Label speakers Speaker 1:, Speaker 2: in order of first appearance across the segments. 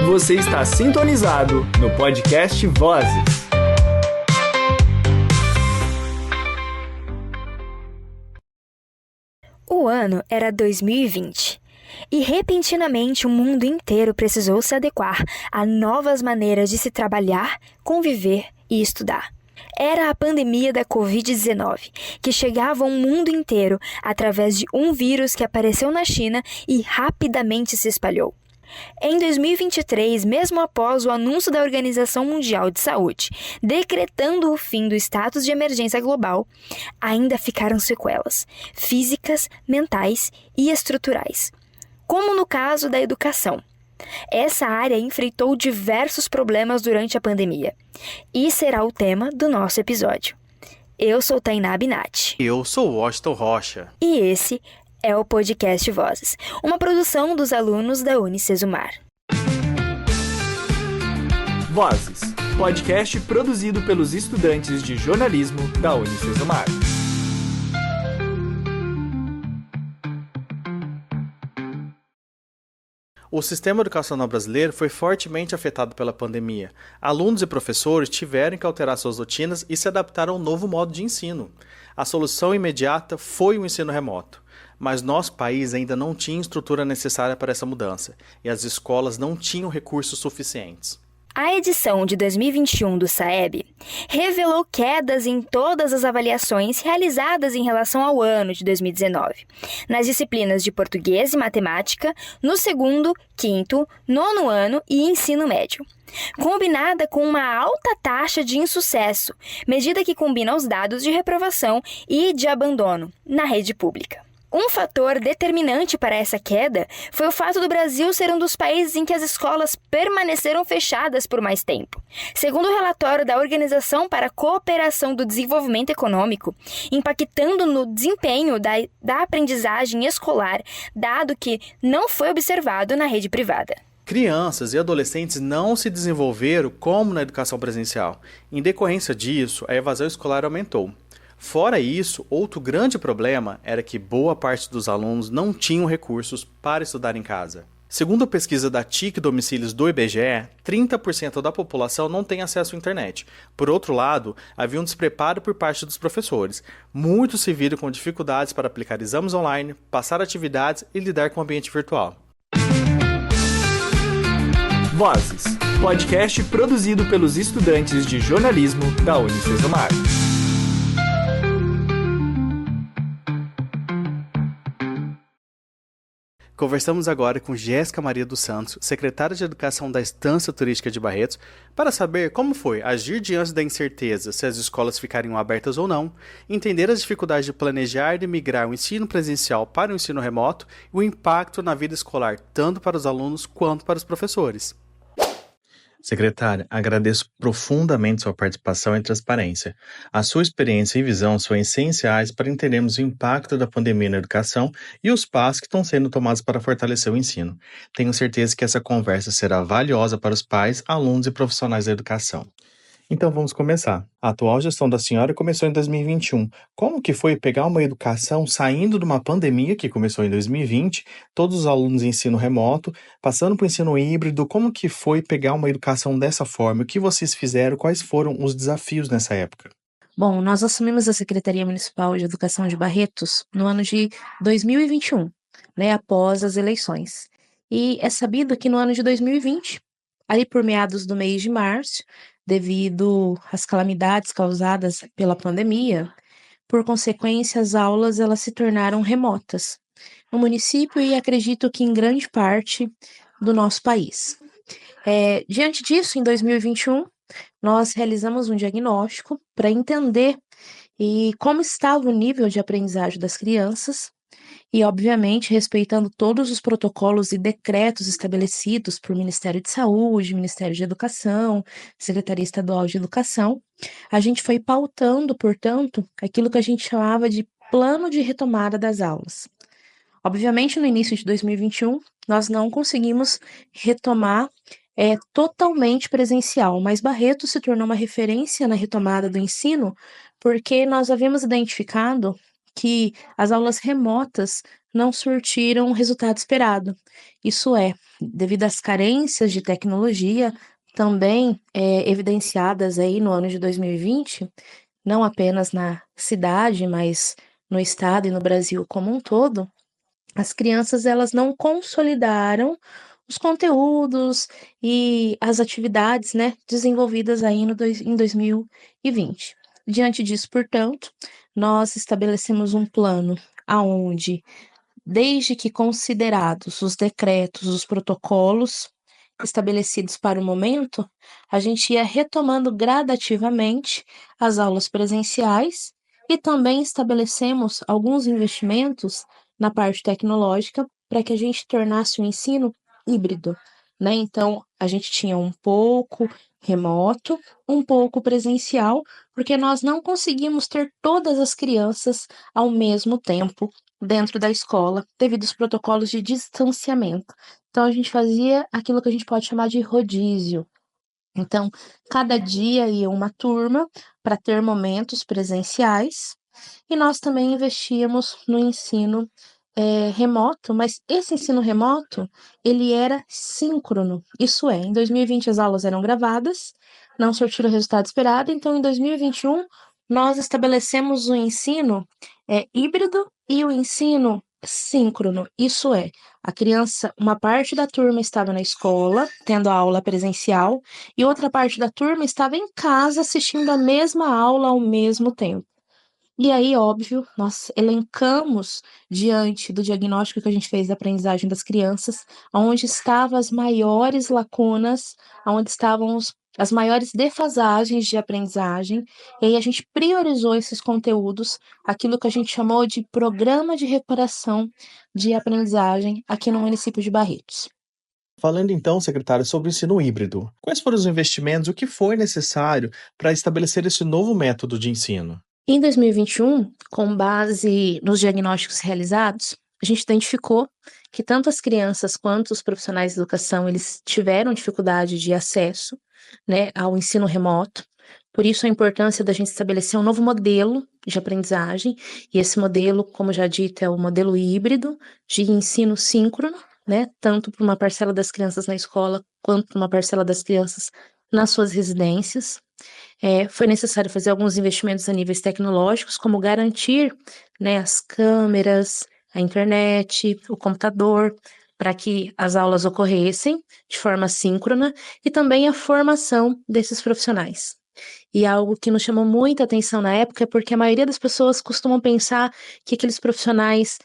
Speaker 1: Você está sintonizado no podcast Vozes.
Speaker 2: O ano era 2020 e repentinamente o mundo inteiro precisou se adequar a novas maneiras de se trabalhar, conviver e estudar. Era a pandemia da Covid-19, que chegava ao mundo inteiro através de um vírus que apareceu na China e rapidamente se espalhou. Em 2023, mesmo após o anúncio da Organização Mundial de Saúde decretando o fim do status de emergência global, ainda ficaram sequelas físicas, mentais e estruturais, como no caso da educação. Essa área enfrentou diversos problemas durante a pandemia e será o tema do nosso episódio. Eu sou Tainá Binatti.
Speaker 3: Eu sou Washington Rocha.
Speaker 2: E esse é o podcast Vozes, uma produção dos alunos da Unicesumar.
Speaker 1: Vozes, podcast produzido pelos estudantes de jornalismo da Unicesumar.
Speaker 3: O sistema educacional brasileiro foi fortemente afetado pela pandemia. Alunos e professores tiveram que alterar suas rotinas e se adaptar ao novo modo de ensino. A solução imediata foi o ensino remoto. Mas nosso país ainda não tinha estrutura necessária para essa mudança, e as escolas não tinham recursos suficientes.
Speaker 2: A edição de 2021 do SAEB revelou quedas em todas as avaliações realizadas em relação ao ano de 2019, nas disciplinas de português e matemática, no segundo, quinto, nono ano e ensino médio, combinada com uma alta taxa de insucesso, medida que combina os dados de reprovação e de abandono na rede pública. Um fator determinante para essa queda foi o fato do Brasil ser um dos países em que as escolas permaneceram fechadas por mais tempo. Segundo o relatório da Organização para a Cooperação do Desenvolvimento Econômico, impactando no desempenho da aprendizagem escolar, dado que não foi observado na rede privada.
Speaker 3: Crianças e adolescentes não se desenvolveram como na educação presencial. Em decorrência disso, a evasão escolar aumentou. Fora isso, outro grande problema era que boa parte dos alunos não tinham recursos para estudar em casa. Segundo a pesquisa da TIC Domicílios do IBGE, 30% da população não tem acesso à internet. Por outro lado, havia um despreparo por parte dos professores. Muitos se viram com dificuldades para aplicar exames online, passar atividades e lidar com o ambiente virtual.
Speaker 1: Vozes, podcast produzido pelos estudantes de jornalismo da Unicesumar.
Speaker 3: Conversamos agora com Jéssica Maria dos Santos, secretária de Educação da Estância Turística de Barretos, para saber como foi agir diante da incerteza se as escolas ficariam abertas ou não, entender as dificuldades de planejar e migrar o ensino presencial para o ensino remoto e o impacto na vida escolar tanto para os alunos quanto para os professores. Secretária, agradeço profundamente sua participação e transparência. A sua experiência e visão são essenciais para entendermos o impacto da pandemia na educação e os passos que estão sendo tomados para fortalecer o ensino. Tenho certeza que essa conversa será valiosa para os pais, alunos e profissionais da educação. Então vamos começar. A atual gestão da senhora começou em 2021. Como que foi pegar uma educação saindo de uma pandemia que começou em 2020, todos os alunos em ensino remoto, passando para o ensino híbrido, como que foi pegar uma educação dessa forma? O que vocês fizeram? Quais foram os desafios nessa época?
Speaker 4: Bom, nós assumimos a Secretaria Municipal de Educação de Barretos no ano de 2021, após as eleições. E é sabido que no ano de 2020, ali por meados do mês de março, devido às calamidades causadas pela pandemia, por consequência, as aulas elas se tornaram remotas no município e acredito que em grande parte do nosso país. Diante disso, em 2021, nós realizamos um diagnóstico para entender como estava o nível de aprendizagem das crianças e, obviamente, respeitando todos os protocolos e decretos estabelecidos por Ministério de Saúde, Ministério de Educação, Secretaria Estadual de Educação, a gente foi pautando, portanto, aquilo que a gente chamava de plano de retomada das aulas. Obviamente, no início de 2021, nós não conseguimos retomar totalmente presencial, mas Barretos se tornou uma referência na retomada do ensino porque nós havíamos identificado que as aulas remotas não surtiram o resultado esperado. Isso é, devido às carências de tecnologia, também evidenciadas aí no ano de 2020, não apenas na cidade, mas no estado e no Brasil como um todo, as crianças elas não consolidaram os conteúdos e as atividades, né, desenvolvidas aí em 2020. Diante disso, portanto, nós estabelecemos um plano aonde, desde que considerados os decretos, os protocolos estabelecidos para o momento, a gente ia retomando gradativamente as aulas presenciais e também estabelecemos alguns investimentos na parte tecnológica para que a gente tornasse o ensino híbrido, né? Então, a gente tinha um pouco remoto, um pouco presencial, porque nós não conseguimos ter todas as crianças ao mesmo tempo dentro da escola, devido aos protocolos de distanciamento. Então, a gente fazia aquilo que a gente pode chamar de rodízio. Então, cada dia ia uma turma para ter momentos presenciais e nós também investíamos no ensino remoto, mas esse ensino remoto, ele era síncrono. Isso é, em 2020 as aulas eram gravadas, não surtiram o resultado esperado, então em 2021 nós estabelecemos o ensino híbrido e o ensino síncrono. Isso é, a criança, uma parte da turma estava na escola, tendo a aula presencial, e outra parte da turma estava em casa assistindo a mesma aula ao mesmo tempo. E aí, óbvio, nós elencamos diante do diagnóstico que a gente fez da aprendizagem das crianças, onde estavam as maiores lacunas, onde estavam as maiores defasagens de aprendizagem, e aí a gente priorizou esses conteúdos, aquilo que a gente chamou de programa de recuperação de aprendizagem aqui no município de Barretos.
Speaker 5: Falando então, secretário, sobre o ensino híbrido, quais foram os investimentos, o que foi necessário para estabelecer esse novo método de ensino?
Speaker 4: Em 2021, com base nos diagnósticos realizados, a gente identificou que tanto as crianças quanto os profissionais de educação, eles tiveram dificuldade de acesso, né, ao ensino remoto. Por isso a importância da gente estabelecer um novo modelo de aprendizagem, e esse modelo, como já dito, é o modelo híbrido de ensino síncrono, né, tanto para uma parcela das crianças na escola quanto para uma parcela das crianças nas suas residências. Foi necessário fazer alguns investimentos a níveis tecnológicos, como garantir, né, as câmeras, a internet, o computador, para que as aulas ocorressem de forma síncrona e também a formação desses profissionais. E algo que nos chamou muita atenção na época é porque a maioria das pessoas costumam pensar que aqueles profissionais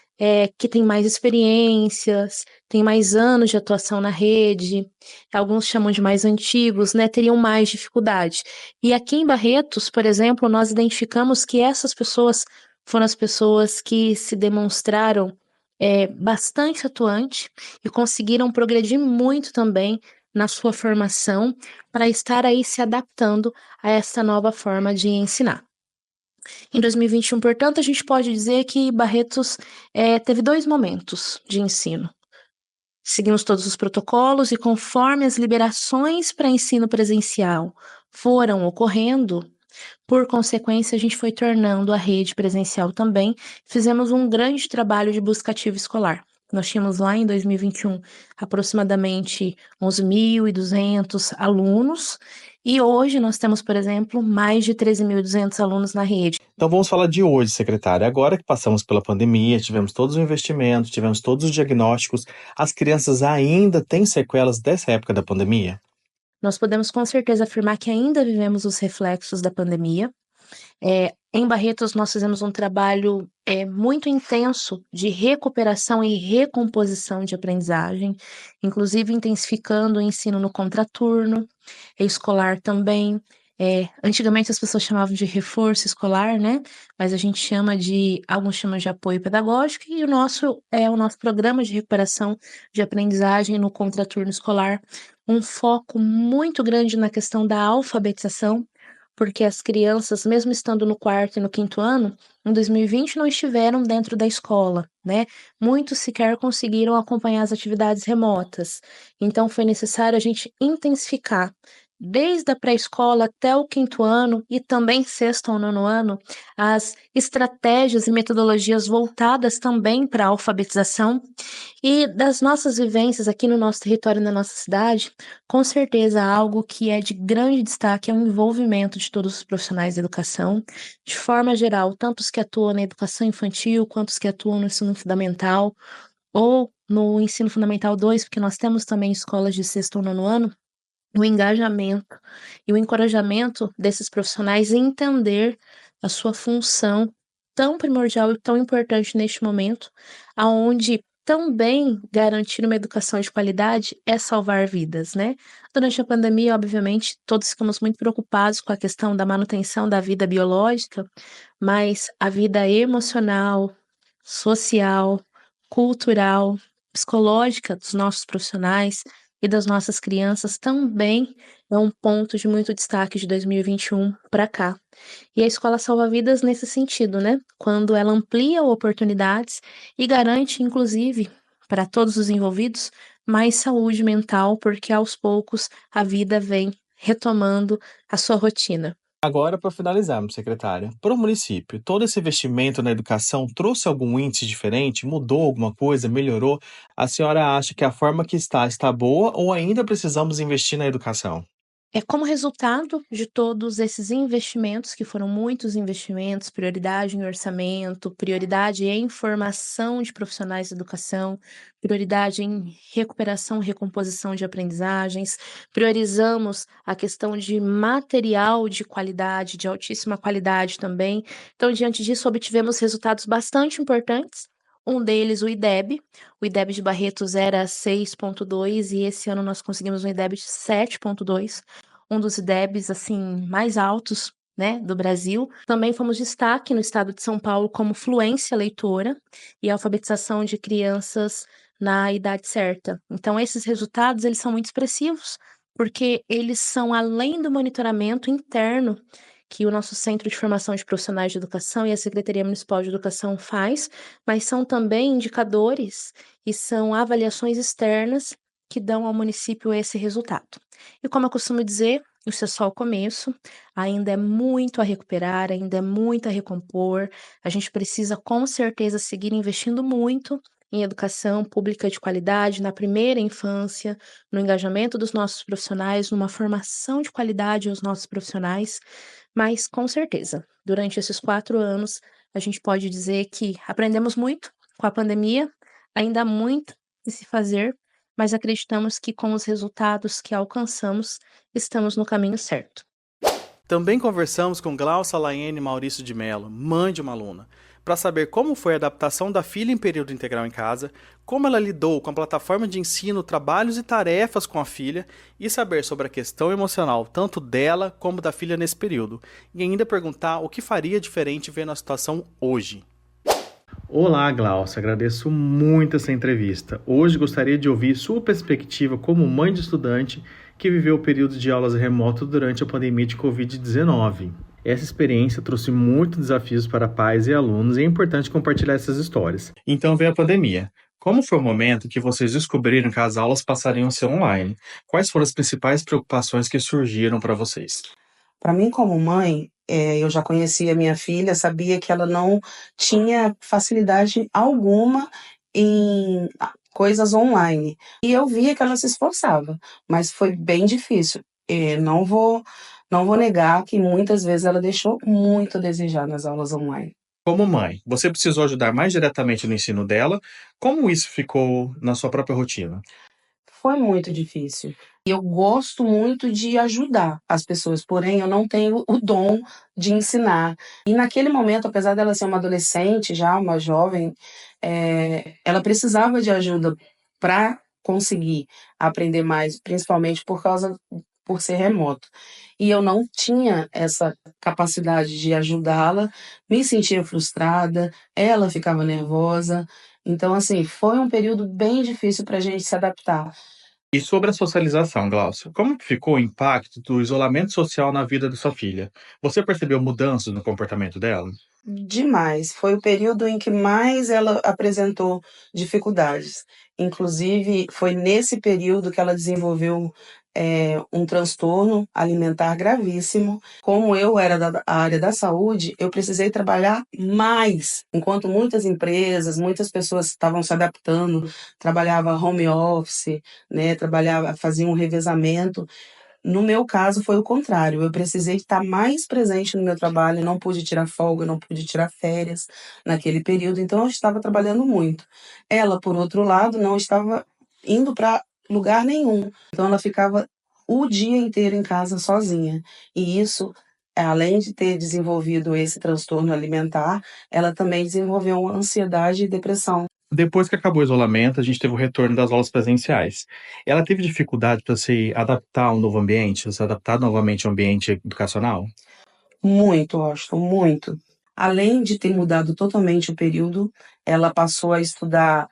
Speaker 4: que têm mais experiências, têm mais anos de atuação na rede, alguns chamam de mais antigos, né, teriam mais dificuldade. E aqui em Barretos, por exemplo, nós identificamos que essas pessoas foram as pessoas que se demonstraram bastante atuante e conseguiram progredir muito também na sua formação para estar aí se adaptando a essa nova forma de ensinar. Em 2021, portanto, a gente pode dizer que Barretos teve 2 momentos de ensino. Seguimos todos os protocolos e conforme as liberações para ensino presencial foram ocorrendo, por consequência, a gente foi tornando a rede presencial também. Fizemos um grande trabalho de busca ativa escolar. Nós tínhamos lá em 2021 aproximadamente uns 1.200 alunos e hoje nós temos, por exemplo, mais de 13.200 alunos na rede.
Speaker 5: Então vamos falar de hoje, secretária. Agora que passamos pela pandemia, tivemos todos os investimentos, tivemos todos os diagnósticos, as crianças ainda têm sequelas dessa época da pandemia?
Speaker 4: Nós podemos com certeza afirmar que ainda vivemos os reflexos da pandemia. Em Barretos, nós fizemos um trabalho muito intenso de recuperação e recomposição de aprendizagem, inclusive intensificando o ensino no contraturno, escolar também. Antigamente as pessoas chamavam de reforço escolar, né? Mas a gente alguns chamam de apoio pedagógico, e o nosso programa de recuperação de aprendizagem no contraturno escolar, um foco muito grande na questão da alfabetização, porque as crianças, mesmo estando no 4º e no 5º ano, em 2020 não estiveram dentro da escola, né? Muitos sequer conseguiram acompanhar as atividades remotas. Então foi necessário a gente intensificar desde a pré-escola até o 5º ano e também 6º ou 9º ano, as estratégias e metodologias voltadas também para a alfabetização. E das nossas vivências aqui no nosso território, na nossa cidade, com certeza algo que é de grande destaque é o envolvimento de todos os profissionais da educação, de forma geral, tanto os que atuam na educação infantil, quanto os que atuam no ensino fundamental, ou no ensino fundamental 2, porque nós temos também escolas de 6º ou 9º ano, o engajamento e o encorajamento desses profissionais em entender a sua função tão primordial e tão importante neste momento, aonde também garantir uma educação de qualidade é salvar vidas, né? Durante a pandemia, obviamente, todos ficamos muito preocupados com a questão da manutenção da vida biológica, mas a vida emocional, social, cultural, psicológica dos nossos profissionais e das nossas crianças também é um ponto de muito destaque de 2021 para cá. E a escola salva vidas nesse sentido, né? Quando ela amplia oportunidades e garante, inclusive, para todos os envolvidos, mais saúde mental, porque aos poucos a vida vem retomando a sua rotina.
Speaker 5: Agora, para finalizarmos, secretária, para o município, todo esse investimento na educação trouxe algum índice diferente? Mudou alguma coisa? Melhorou? A senhora acha que a forma que está boa ou ainda precisamos investir na educação?
Speaker 4: Como resultado de todos esses investimentos, que foram muitos investimentos, prioridade em orçamento, prioridade em formação de profissionais de educação, prioridade em recuperação e recomposição de aprendizagens, priorizamos a questão de material de qualidade, de altíssima qualidade também. Então, diante disso, obtivemos resultados bastante importantes. Um deles, o IDEB de Barretos era 6,2 e esse ano nós conseguimos um IDEB de 7,2, um dos IDEBs assim mais altos, né, do Brasil. Também fomos destaque no estado de São Paulo como fluência leitora e alfabetização de crianças na idade certa. Então esses resultados eles são muito expressivos, porque eles são além do monitoramento interno que o nosso Centro de Formação de Profissionais de Educação e a Secretaria Municipal de Educação faz, mas são também indicadores e são avaliações externas que dão ao município esse resultado. E como eu costumo dizer, isso é só o começo, ainda é muito a recuperar, ainda é muito a recompor. A gente precisa com certeza seguir investindo muito em educação pública de qualidade, na primeira infância, no engajamento dos nossos profissionais, numa formação de qualidade aos nossos profissionais, mas com certeza, durante esses 4 anos, a gente pode dizer que aprendemos muito com a pandemia, ainda há muito a se fazer, mas acreditamos que com os resultados que alcançamos, estamos no caminho certo.
Speaker 3: Também conversamos com Glaucia Laiene Maurício de Mello, mãe de uma aluna, para saber como foi a adaptação da filha em período integral em casa, como ela lidou com a plataforma de ensino, trabalhos e tarefas com a filha e saber sobre a questão emocional tanto dela como da filha nesse período, e ainda perguntar o que faria diferente vendo a situação hoje. Olá, Glaucia, agradeço muito essa entrevista. Hoje gostaria de ouvir sua perspectiva como mãe de estudante que viveu o período de aulas remoto durante a pandemia de Covid-19. Essa experiência trouxe muitos desafios para pais e alunos e é importante compartilhar essas histórias.
Speaker 5: Então veio a pandemia. Como foi o momento que vocês descobriram que as aulas passariam a ser online? Quais foram as principais preocupações que surgiram para vocês?
Speaker 6: Para mim, como mãe, eu já conhecia minha filha, sabia que ela não tinha facilidade alguma em coisas online. E eu via que ela se esforçava, mas foi bem difícil. Não vou negar que muitas vezes ela deixou muito a desejar nas aulas online.
Speaker 5: Como mãe, você precisou ajudar mais diretamente no ensino dela? Como isso ficou na sua própria rotina?
Speaker 6: Foi muito difícil. E eu gosto muito de ajudar as pessoas, porém eu não tenho o dom de ensinar. E naquele momento, apesar dela ser uma adolescente, já uma jovem, ela precisava de ajuda para conseguir aprender mais, principalmente por ser remoto. E eu não tinha essa capacidade de ajudá-la, me sentia frustrada, ela ficava nervosa. Então, assim, foi um período bem difícil para a gente se adaptar.
Speaker 5: E sobre a socialização, Glaucia, como que ficou o impacto do isolamento social na vida da sua filha? Você percebeu mudanças no comportamento dela?
Speaker 6: Demais. Foi o período em que mais ela apresentou dificuldades. Inclusive, foi nesse período que ela desenvolveu um transtorno alimentar gravíssimo. Como eu era da área da saúde, eu precisei trabalhar mais. Enquanto muitas empresas, muitas pessoas estavam se adaptando, trabalhava home office, né, fazia um revezamento. No meu caso, foi o contrário. Eu precisei estar mais presente no meu trabalho, não pude tirar folga, não pude tirar férias naquele período, então eu estava trabalhando muito. Ela, por outro lado, não estava indo para lugar nenhum, então ela ficava o dia inteiro em casa sozinha. E isso, além de ter desenvolvido esse transtorno alimentar, ela também desenvolveu uma ansiedade e depressão.
Speaker 5: Depois que acabou o isolamento, a gente teve o retorno das aulas presenciais. Ela teve dificuldade para se adaptar a um novo ambiente, se adaptar novamente ao ambiente educacional?
Speaker 6: Muito, Austin, muito. Além de ter mudado totalmente o período, ela passou a estudar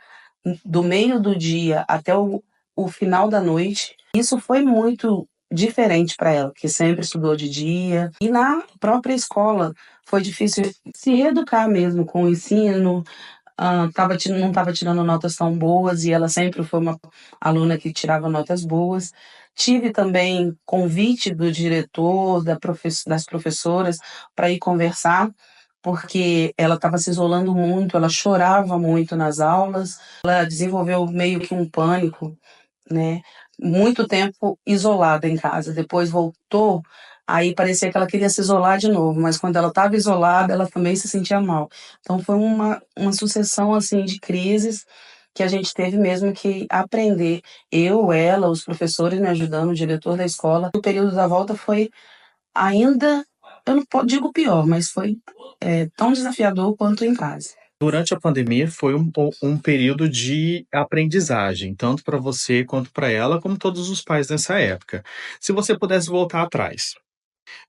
Speaker 6: do meio do dia até o final da noite. Isso foi muito diferente para ela, que sempre estudou de dia. E na própria escola foi difícil se reeducar mesmo com o ensino. Não estava tirando notas tão boas e ela sempre foi uma aluna que tirava notas boas. Tive também convite do diretor, das professoras, para ir conversar, porque ela estava se isolando muito, ela chorava muito nas aulas, ela desenvolveu meio que um pânico, né? Muito tempo isolada em casa, depois voltou, aí parecia que ela queria se isolar de novo, mas quando ela estava isolada, ela também se sentia mal. Então foi uma sucessão assim de crises que a gente teve mesmo que aprender. Eu, ela, os professores me ajudando, o diretor da escola. O período da volta foi ainda, eu não digo pior, mas foi tão desafiador quanto em casa.
Speaker 5: Durante a pandemia foi um período de aprendizagem, tanto para você quanto para ela, como todos os pais nessa época. Se você pudesse voltar atrás,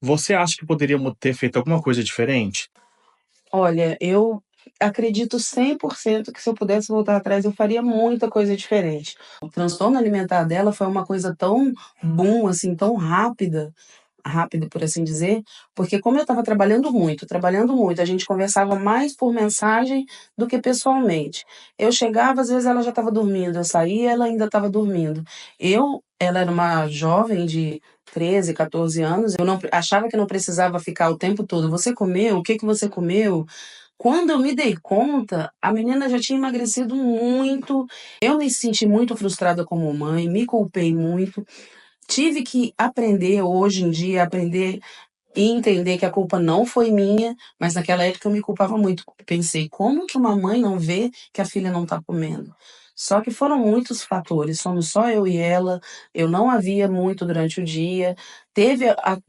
Speaker 5: você acha que poderíamos ter feito alguma coisa diferente?
Speaker 6: Olha, eu acredito 100% que se eu pudesse voltar atrás, eu faria muita coisa diferente. O transtorno alimentar dela foi uma coisa tão boom, assim, tão rápida, por assim dizer, porque como eu estava trabalhando muito, a gente conversava mais por mensagem do que pessoalmente. Eu chegava, às vezes ela já estava dormindo, eu saía, ela ainda estava dormindo. Ela era uma jovem de 13, 14 anos, eu não achava que não precisava ficar o tempo todo. Você comeu? O que você comeu? Quando eu me dei conta, a menina já tinha emagrecido muito. Eu me senti muito frustrada como mãe, me culpei muito. Tive que aprender hoje em dia, e entender que a culpa não foi minha, mas naquela época eu me culpava muito. Pensei, como que uma mãe não vê que a filha não está comendo? Só que foram muitos fatores, somos só eu e ela, eu não a via muito durante o dia.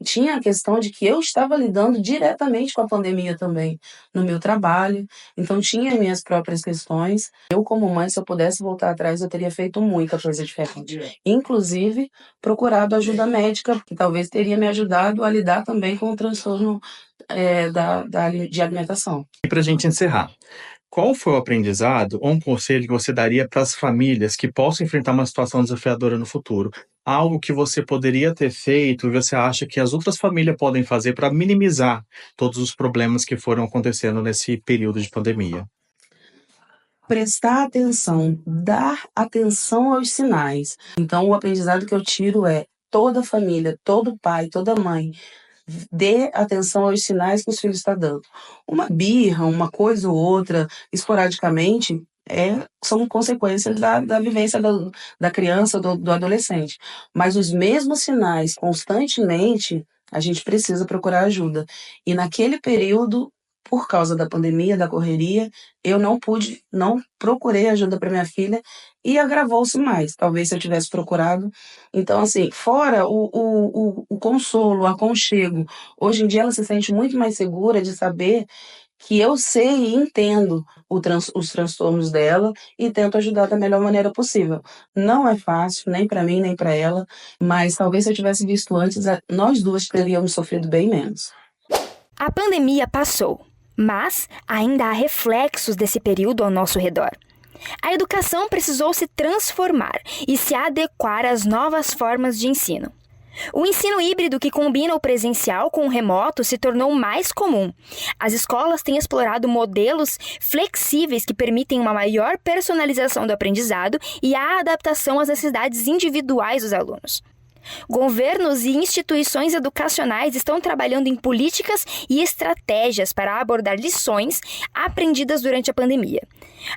Speaker 6: Tinha a questão de que eu estava lidando diretamente com a pandemia também no meu trabalho, então tinha minhas próprias questões. Eu, como mãe, se eu pudesse voltar atrás, eu teria feito muita coisa diferente. Inclusive, procurado ajuda médica, que talvez teria me ajudado a lidar também com o transtorno de alimentação.
Speaker 5: E para a gente encerrar, qual foi o aprendizado ou um conselho que você daria para as famílias que possam enfrentar uma situação desafiadora no futuro? Algo que você poderia ter feito e você acha que as outras famílias podem fazer para minimizar todos os problemas que foram acontecendo nesse período de pandemia?
Speaker 6: Prestar atenção, dar atenção aos sinais. Então, o aprendizado que eu tiro é toda família, todo pai, toda mãe, dê atenção aos sinais que os filhos estão dando. Uma birra, uma coisa ou outra, esporadicamente, são consequências da vivência da criança, do adolescente. Mas os mesmos sinais, constantemente, a gente precisa procurar ajuda. E naquele período, por causa da pandemia, da correria, eu não procurei ajuda para minha filha e agravou-se mais. Talvez se eu tivesse procurado. Então, assim, fora o consolo, o aconchego, hoje em dia ela se sente muito mais segura de saber que eu sei e entendo os transtornos dela e tento ajudar da melhor maneira possível. Não é fácil, nem para mim, nem para ela, mas talvez se eu tivesse visto antes, nós duas teríamos sofrido bem menos.
Speaker 2: A pandemia passou, mas ainda há reflexos desse período ao nosso redor. A educação precisou se transformar e se adequar às novas formas de ensino. O ensino híbrido que combina o presencial com o remoto se tornou mais comum. As escolas têm explorado modelos flexíveis que permitem uma maior personalização do aprendizado e a adaptação às necessidades individuais dos alunos. Governos e instituições educacionais estão trabalhando em políticas e estratégias para abordar lições aprendidas durante a pandemia,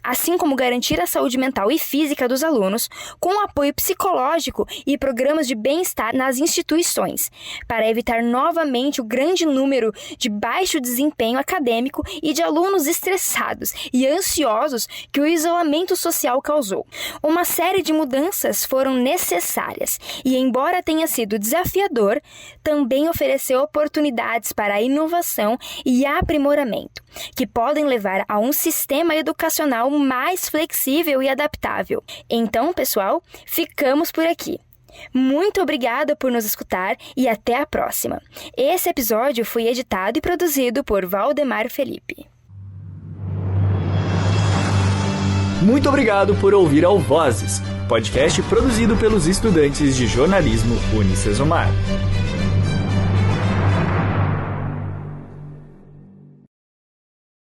Speaker 2: assim como garantir a saúde mental e física dos alunos, com apoio psicológico e programas de bem-estar nas instituições, para evitar novamente o grande número de baixo desempenho acadêmico e de alunos estressados e ansiosos que o isolamento social causou. Uma série de mudanças foram necessárias e, embora tenha sido desafiador, também ofereceu oportunidades para a inovação e aprimoramento, que podem levar a um sistema educacional mais flexível e adaptável. Então, pessoal, ficamos por aqui. Muito obrigada por nos escutar e até a próxima. Esse episódio foi editado e produzido por Valdemar Felipe.
Speaker 1: Muito obrigado por ouvir ao Vozes, podcast produzido pelos estudantes de jornalismo UniCesumar.